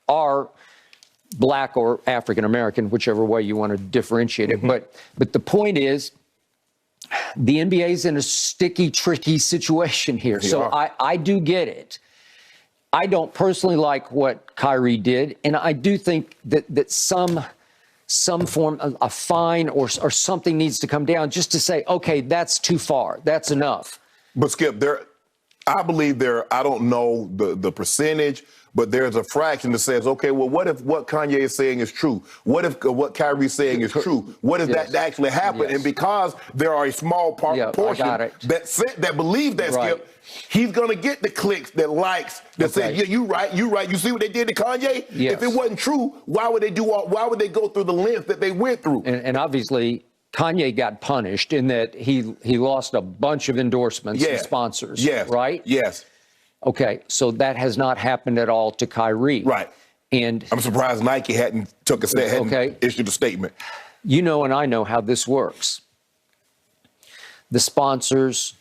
are black or African American, whichever way you want to differentiate it. But the point is, the NBA is in a sticky, tricky situation here. So I do get it. I don't personally like what Kyrie did, and I do think that some form of a fine or something needs to come down just to say, okay, that's too far. That's enough. But Skip, I believe I don't know the percentage, but there's a fraction that says, okay, well, what if what Kanye is saying is true? What if what Kyrie's saying is true? What if that actually happened? And because there are a small portion that believe that, Skip, he's going to get the clicks, that likes, that say, yeah, you right. You see what they did to Kanye? Yes. If it wasn't true, why would they go through the length that they went through? And obviously, Kanye got punished in that he lost a bunch of endorsements and sponsors, right? Yes. Okay, so that has not happened at all to Kyrie. Right. And I'm surprised Nike hadn't issued a statement. You know, and I know how this works. The sponsors,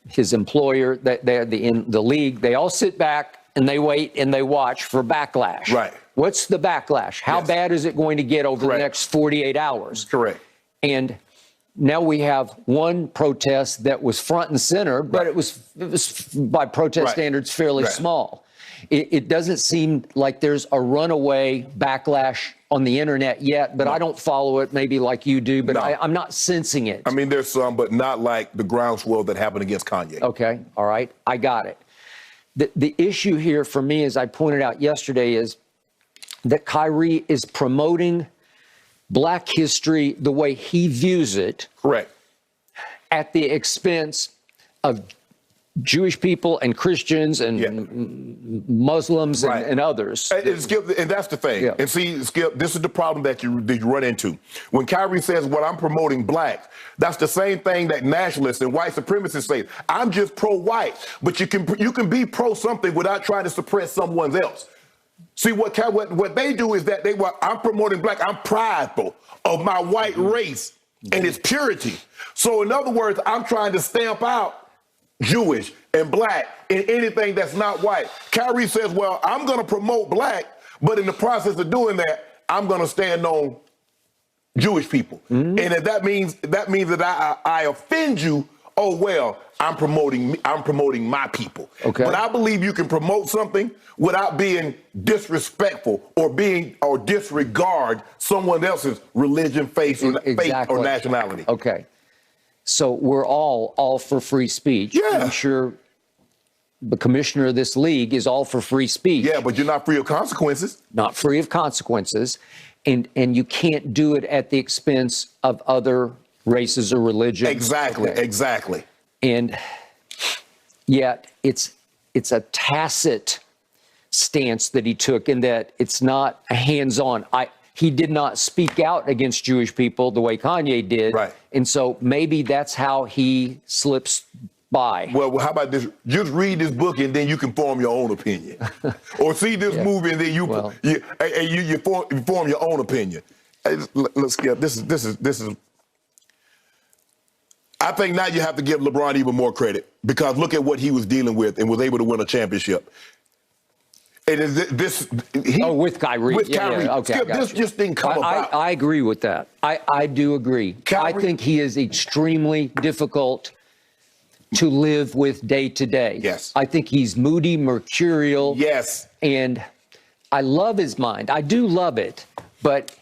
his employer, they're in the league, they all sit back and they wait and they watch for backlash. Right. What's the backlash? How bad is it going to get over the next 48 hours? Correct. And now we have one protest that was front and center, but it was by protest standards fairly small. It doesn't seem like there's a runaway backlash on the internet yet, but I don't follow it maybe like you do, but I'm not sensing it. I mean, there's some, but not like the groundswell that happened against Kanye. Okay, all right, I got it. The issue here for me, as I pointed out yesterday, is that Kyrie is promoting Black history the way he views it. Correct. At the expense of Jewish people and Christians and Muslims and others. And Skip, and that's the thing. And see, Skip, this is the problem that you run into. When Kyrie says, well, I'm promoting blacks, that's the same thing that nationalists and white supremacists say. I'm just pro-white, but you can be pro something without trying to suppress someone else. See, what they do is that I'm promoting black. I'm prideful of my white race and its purity. So in other words, I'm trying to stamp out Jewish and black and anything that's not white. Kyrie says, well, I'm going to promote black, but in the process of doing that, I'm going to stand on Jewish people. And if that means that I offend you, oh, well, I'm promoting my people. Okay. But I believe you can promote something without being disrespectful or disregard someone else's religion, faith, or nationality. Okay. So we're all for free speech. Yeah. I'm sure the commissioner of this league is all for free speech. Yeah, but you're not free of consequences. Not free of consequences. And you can't do it at the expense of other races or religions. Exactly, exactly. And yet it's a tacit stance that he took in that it's not a hands-on. He did not speak out against Jewish people the way Kanye did. Right. And so maybe that's how he slips by. Well, how about this? Just read this book and then you can form your own opinion. Or see this movie and then you form your own opinion. Let's get this is. I think now you have to give LeBron even more credit because look at what he was dealing with and was able to win a championship. And with Kyrie. With Kyrie. Okay, Skip, this just didn't come about. I agree with that. I do agree. Kyrie, I think he is extremely difficult to live with day to day. Yes. I think he's moody, mercurial. Yes. And I love his mind. I do love it. But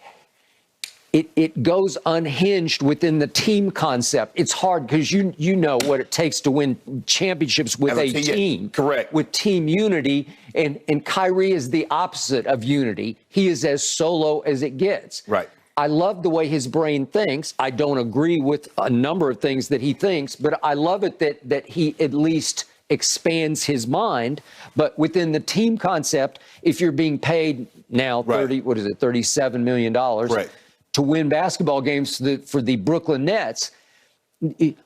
it goes unhinged within the team concept. It's hard because you know what it takes to win championships with a team. Correct. With team unity. And Kyrie is the opposite of unity. He is as solo as it gets. Right. I love the way his brain thinks. I don't agree with a number of things that he thinks, but I love it that he at least expands his mind. But within the team concept, if you're being paid now $37 million to win basketball games for the Brooklyn Nets,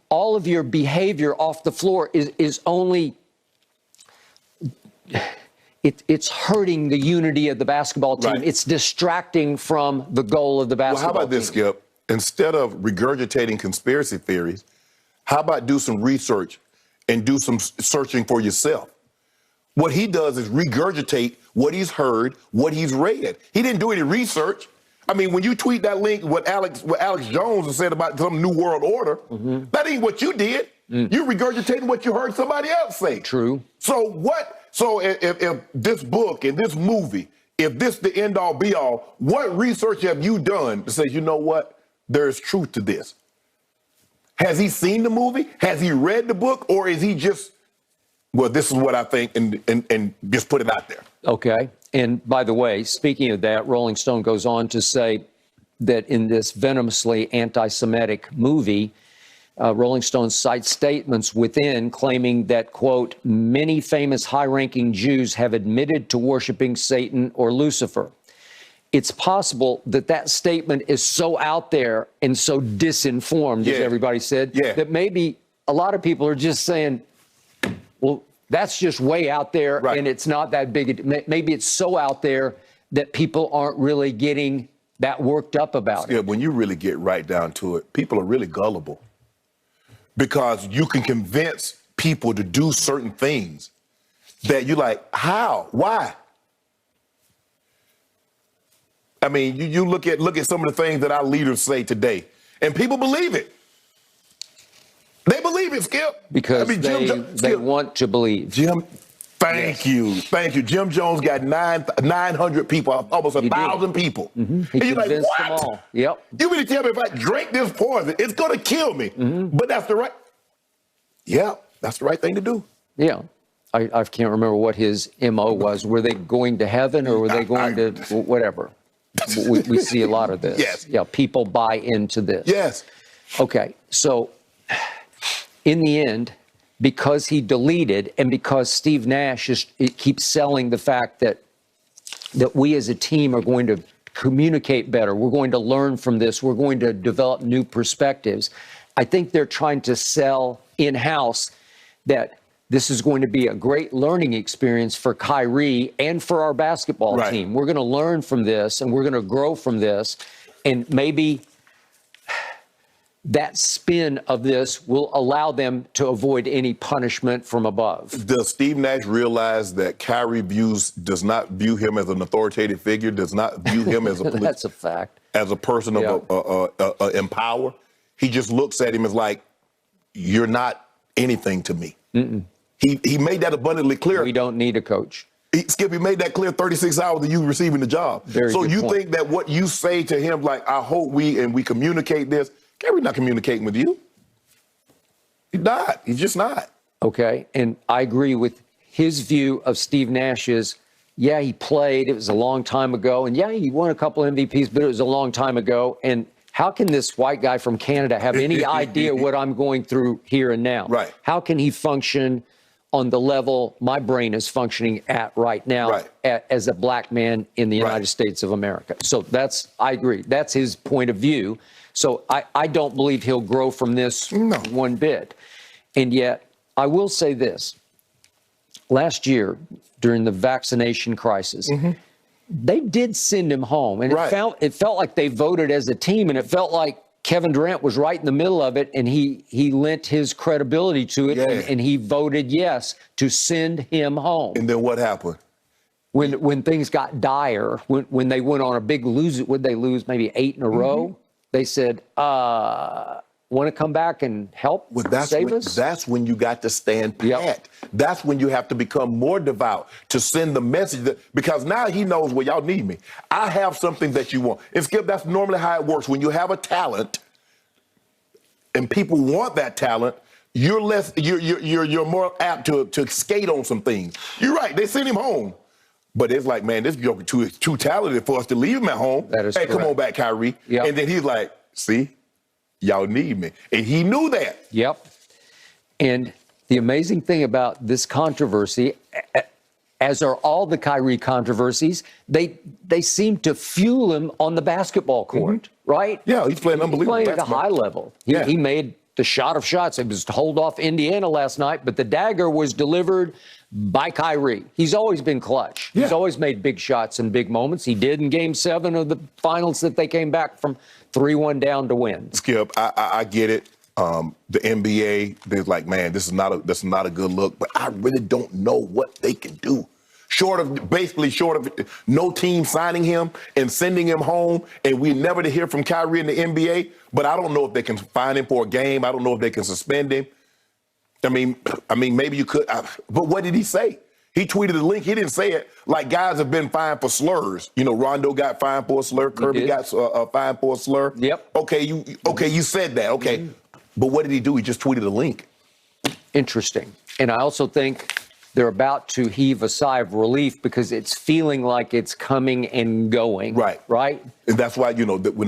all of your behavior off the floor is only it's hurting the unity of the basketball team. Right. It's distracting from the goal of the basketball team. Well, how about this, Skip? Instead of regurgitating conspiracy theories, how about do some research and do some searching for yourself? What he does is regurgitate what he's heard, what he's read. He didn't do any research. I mean, when you tweet that link, what Alex Jones has said about some new world order, that ain't what you did. You regurgitated what you heard somebody else say. True. So what? So if this book and this movie, if this the end all be all, what research have you done to say, you know what, there's truth to this? Has he seen the movie? Has he read the book? Or is he just, well, this is what I think, and just put it out there? Okay. And by the way, speaking of that, Rolling Stone goes on to say that in this venomously anti-Semitic movie, Rolling Stone cites statements within claiming that, quote, many famous high-ranking Jews have admitted to worshiping Satan or Lucifer. It's possible that that statement is so out there and so disinformed, as everybody said, that maybe a lot of people are just saying, well, that's just way out there, and it's not that big. Maybe it's so out there that people aren't really getting that worked up about it. Yeah, when you really get right down to it, people are really gullible because you can convince people to do certain things that you're like, how? Why? I mean, you look at some of the things that our leaders say today, and people believe it. They believe it, Skip. Because they want to believe. Thank you. Jim Jones got 900 people, almost 1,000 people. He and you're like, convinced what? them all. Yep. You mean to tell me if I drink this poison, it's going to kill me? But that's the right, that's the right thing to do. Yeah. I can't remember what his MO was. Were they going to heaven or were they going to whatever? We see a lot of this. Yes. Yeah, people buy into this. Yes. Okay, so in the end, because he deleted and because Steve Nash keeps selling the fact that we as a team are going to communicate better, we're going to learn from this, we're going to develop new perspectives, I think they're trying to sell in-house that this is going to be a great learning experience for KYRIE and for our basketball team. We're going to learn from this and we're going to grow from this. And maybe that spin of this will allow them to avoid any punishment from above. Does Steve Nash realize that KYRIE does not view him as an authoritative figure, does not view him as a That's a fact. As a person of in power? He just looks at him as like, you're not anything to me. He made that abundantly clear. We don't need a coach. Skip, he made that clear 36 hours of you receiving the job. So you think that what you say to him, like, I hope we communicate this, KYRIE not communicating with you. He's not. He's just not. Okay. And I agree with his view of Steve Nash's. Yeah, he played. It was a long time ago. And yeah, he won a couple MVPs, but it was a long time ago. And how can this white guy from Canada have any idea what I'm going through here and now? Right. How can he function on the level my brain is functioning at right now as a black man in the United States of America? So I agree. That's his point of view. So I don't believe he'll grow from this one bit. And yet, I will say this. Last year, during the vaccination crisis, they did send him home. And it felt like they voted as a team, and it felt like Kevin Durant was right in the middle of it, and he lent his credibility to it, and he voted yes to send him home. And then what happened? When things got dire, when they went on a big lose, would they lose maybe 8 in a row? They said, want to come back and help save us? That's when you got to stand pat. That's when you have to become more devout to send the message because now he knows, well, y'all need me. I have something that you want. And Skip, that's normally how it works. When you have a talent and people want that talent, you're more apt to skate on some things. You're right. They sent him home. But it's like, man, this joker too talented for us to leave him at home. That is correct. Come on back, KYRIE. And then he's like, see, y'all need me. And he knew that. Yep. And the amazing thing about this controversy, as are all the KYRIE controversies, they seem to fuel him on the basketball court, right? Yeah, he's playing unbelievable. He's playing at a high level. He made the shot of shots. It was to hold off Indiana last night, but the dagger was delivered by KYRIE. He's always been clutch. He's always made big shots in big moments. He did in Game 7 of the finals that they came back from 3-1 down to win. Skip, I get it. the NBA, they're like, man, this is not a good look. But I really don't know what they can do. Short of no team signing him and sending him home, and we never to hear from Kyrie in the NBA. But I don't know if they can fine him for a game. I don't know if they can suspend him. I mean, maybe you could. But what did he say? He tweeted a link. He didn't say it like guys have been fined for slurs. You know, Rondo got fined for a slur. Kirby got fined for a slur. Yep. Okay, you said that. Okay, but what did he do? He just tweeted a link. Interesting. And I also think they're about to heave a sigh of relief because it's feeling like it's coming and going. Right. Right? And that's why, you know, that we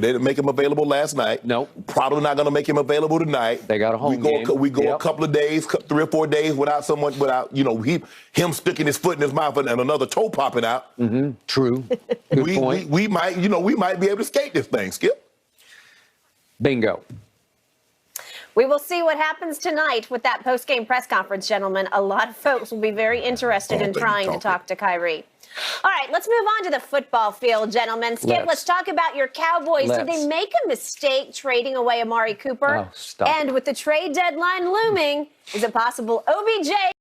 didn't make him available last night. Nope. Probably not going to make him available tonight. They got a home game. We go a couple of days, 3 or 4 days without, you know, him sticking his foot in his mouth and another toe popping out. Mm-hmm. True. Good point. We might be able to skate this thing, Skip. Bingo. We will see what happens tonight with that post-game press conference, gentlemen. A lot of folks will be very interested in trying to talk to Kyrie. All right, let's move on to the football field, gentlemen. Skip, let's talk about your Cowboys. Did they make a mistake trading away Amari Cooper? Oh, stop. And with the trade deadline looming, is it possible OBJ